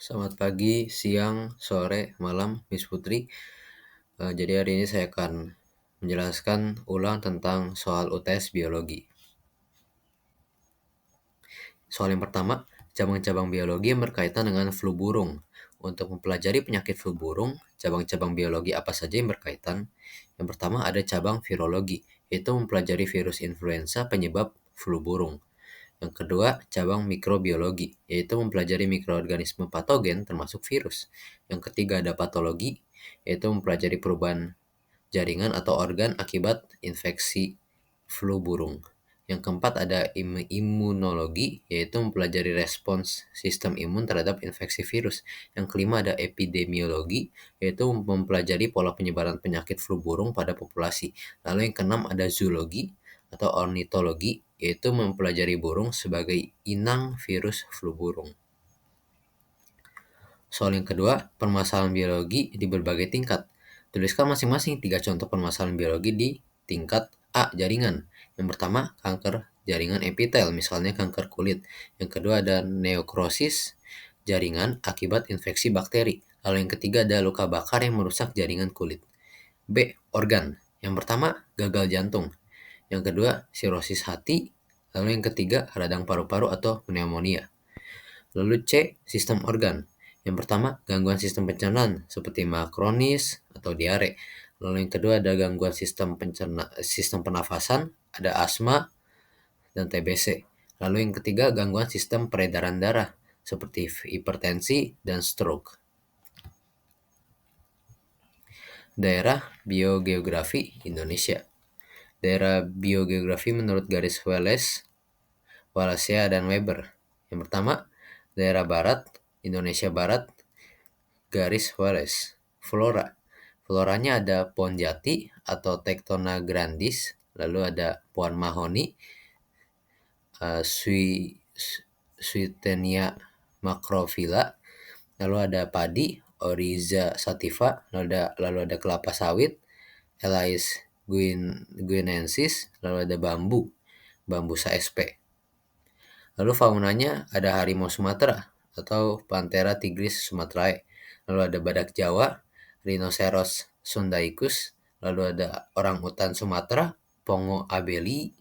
Selamat pagi, siang, sore, malam, Miss Putri. Jadi hari ini saya akan menjelaskan ulang tentang soal UTS biologi. Soal yang pertama, cabang-cabang biologi yang berkaitan dengan flu burung. Untuk mempelajari penyakit flu burung, cabang-cabang biologi apa saja yang berkaitan? Yang pertama ada cabang virologi, yaitu mempelajari virus influenza penyebab flu burung. Yang kedua, cabang mikrobiologi, yaitu mempelajari mikroorganisme patogen termasuk virus. Yang ketiga, ada patologi, yaitu mempelajari perubahan jaringan atau organ akibat infeksi flu burung. Yang keempat, ada imunologi, yaitu mempelajari respons sistem imun terhadap infeksi virus. Yang kelima, ada epidemiologi, yaitu mempelajari pola penyebaran penyakit flu burung pada populasi. Lalu yang keenam, ada zoologi atau ornitologi, yaitu mempelajari burung sebagai inang virus flu burung. Soal yang kedua, permasalahan biologi di berbagai tingkat. Tuliskan masing-masing 3 contoh permasalahan biologi di tingkat A. Jaringan. Yang pertama, kanker jaringan epitel, misalnya kanker kulit. Yang kedua ada neokrosis jaringan akibat infeksi bakteri. Lalu yang ketiga ada luka bakar yang merusak jaringan kulit. B. Organ. Yang pertama, gagal jantung. Yang kedua, sirosis hati. Lalu yang ketiga, radang paru-paru atau pneumonia. Lalu C. Sistem organ. Yang pertama, gangguan sistem pencernaan seperti makronis atau diare. Lalu yang kedua ada gangguan sistem pernafasan, ada asma dan TBC. Lalu yang ketiga, gangguan sistem peredaran darah seperti hipertensi dan stroke. Daerah biogeografi Indonesia. Daerah biogeografi menurut garis Wallacea dan Weber. Yang pertama, daerah barat, Indonesia Barat, garis Wallace. Flora. Floranya ada pohon jati atau Tectona grandis, lalu ada pohon mahoni, Swietenia macrophylla, lalu ada padi, Oryza sativa, lalu ada kelapa sawit, Elais guinensis, lalu ada bambu, Bambusa sp. Lalu faunanya ada harimau Sumatera atau Panthera tigris sumatrae. Lalu ada badak Jawa, Rhinoceros sundaicus, lalu ada orang utan Sumatera, Pongo abeli,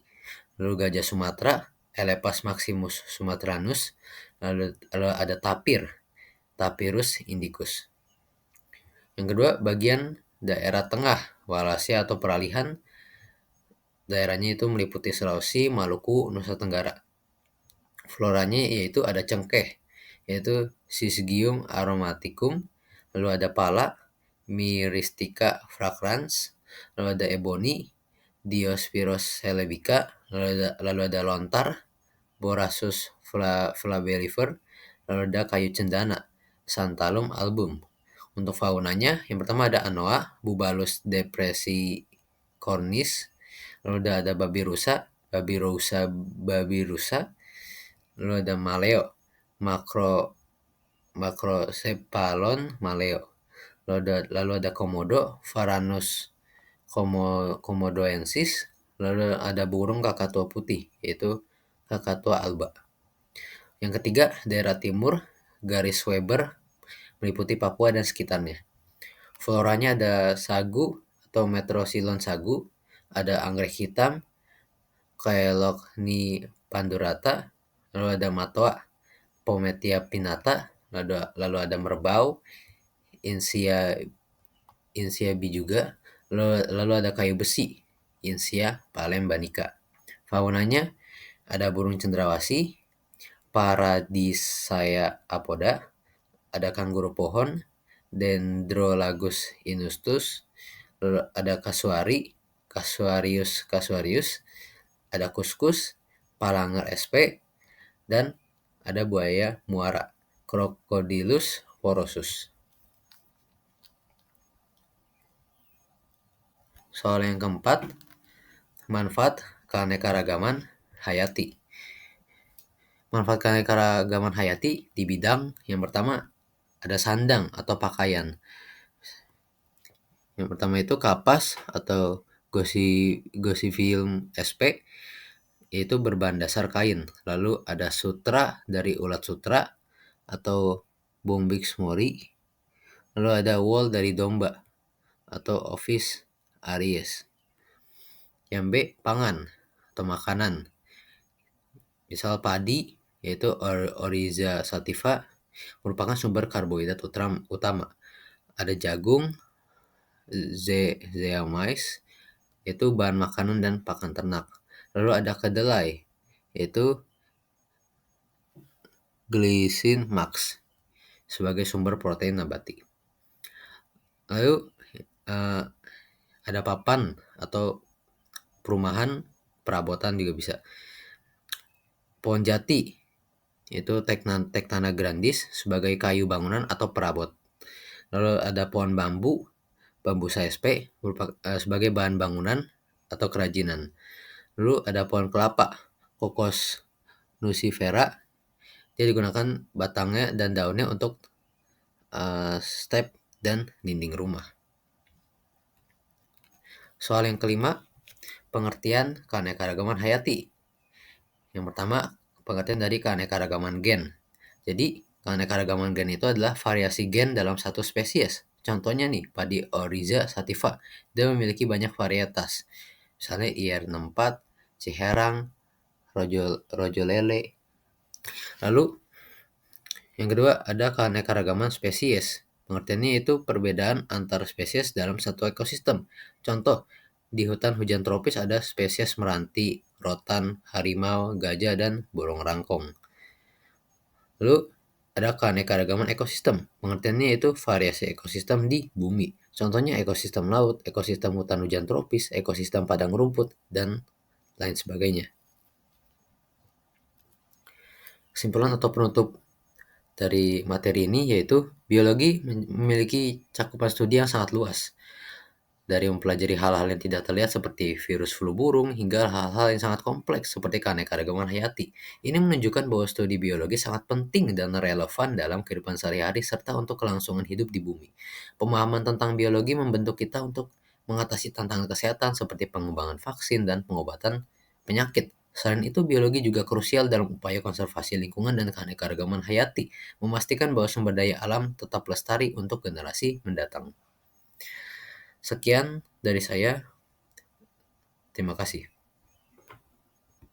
lalu gajah Sumatera, Elepas maximus sumatranus, lalu ada tapir, Tapirus indicus. Yang kedua, bagian daerah tengah, Wallacea atau peralihan, daerahnya itu meliputi Sulawesi, Maluku, Nusa Tenggara. Floranya yaitu ada cengkeh, yaitu Syzygium aromaticum, lalu ada pala, Myristica fragrans, lalu ada ebony, Diospyros celebica, lalu ada lontar, Borassus flabellifer, lalu ada kayu cendana, Santalum album. Untuk faunanya, yang pertama ada anoa, Bubalus depressicornis, lalu ada babirusa, lalu ada maleo, macrocephalon maleo. Lalu ada komodo, Varanus komodoensis, lalu ada burung kakatua putih, yaitu Kakatua alba. Yang ketiga, daerah timur, garis Weber, meliputi Papua dan sekitarnya. Floranya ada sagu atau Metrosilon sagu, ada anggrek hitam, Caelochni pandurata, lalu ada matoa, Pometia pinnata, lalu ada merbau, Insia bijuga, lalu ada kayu besi, Insia palembanica. Faunanya ada burung cendrawasih, Paradisea apoda, ada kanguru pohon, Dendrolagus inustus, lalu ada Casuarius, ada kuskus, Palanger sp, dan ada buaya muara, Crocodylus porosus. Soal yang keempat, manfaat keanekaragaman hayati. Manfaat keanekaragaman hayati di bidang yang pertama ada sandang atau pakaian. Yang pertama itu kapas atau Gossypium sp, yaitu berbahan dasar kain. Lalu ada sutra dari ulat sutra atau Bombix mori. Lalu ada wool dari domba atau Ovis aries. Yang B, pangan atau makanan. Misal padi, yaitu Oryza sativa, merupakan sumber karbohidrat utama. Ada jagung, zeamais, yaitu bahan makanan dan pakan ternak. Lalu ada kedelai, yaitu glycine max sebagai sumber protein nabati. Lalu ada papan atau perumahan perabotan juga bisa. Pohon jati, yaitu Tectana grandis sebagai kayu bangunan atau perabot. Lalu ada pohon bambu CSP sebagai bahan bangunan atau kerajinan. Lalu ada pohon kelapa, Cocos nucifera, dia digunakan batangnya dan daunnya untuk step dan dinding rumah. Soal yang kelima, pengertian keanekaragaman hayati. Yang pertama, pengertian dari keanekaragaman gen. Jadi, keanekaragaman gen itu adalah variasi gen dalam satu spesies. Contohnya nih, padi Oryza sativa. Dia memiliki banyak varietas. Misalnya IR64, Ciherang, Rojolele. Lalu, yang kedua ada keanekaragaman spesies. Pengertiannya itu perbedaan antar spesies dalam satu ekosistem. Contoh, di hutan hujan tropis ada spesies meranti, rotan, harimau, gajah, dan burung rangkong. Lalu ada keanekaragaman ekosistem. Pengertiannya itu variasi ekosistem di bumi. Contohnya ekosistem laut, ekosistem hutan hujan tropis, ekosistem padang rumput, dan lain sebagainya. Kesimpulan atau penutup dari materi ini yaitu biologi memiliki cakupan studi yang sangat luas. Dari mempelajari hal-hal yang tidak terlihat seperti virus flu burung hingga hal-hal yang sangat kompleks seperti keanekaragaman hayati. Ini menunjukkan bahwa studi biologi sangat penting dan relevan dalam kehidupan sehari-hari serta untuk kelangsungan hidup di bumi. Pemahaman tentang biologi membentuk kita untuk mengatasi tantangan kesehatan seperti pengembangan vaksin dan pengobatan penyakit. Selain itu, biologi juga krusial dalam upaya konservasi lingkungan dan keanekaragaman hayati, memastikan bahwa sumber daya alam tetap lestari untuk generasi mendatang. Sekian dari saya. Terima kasih.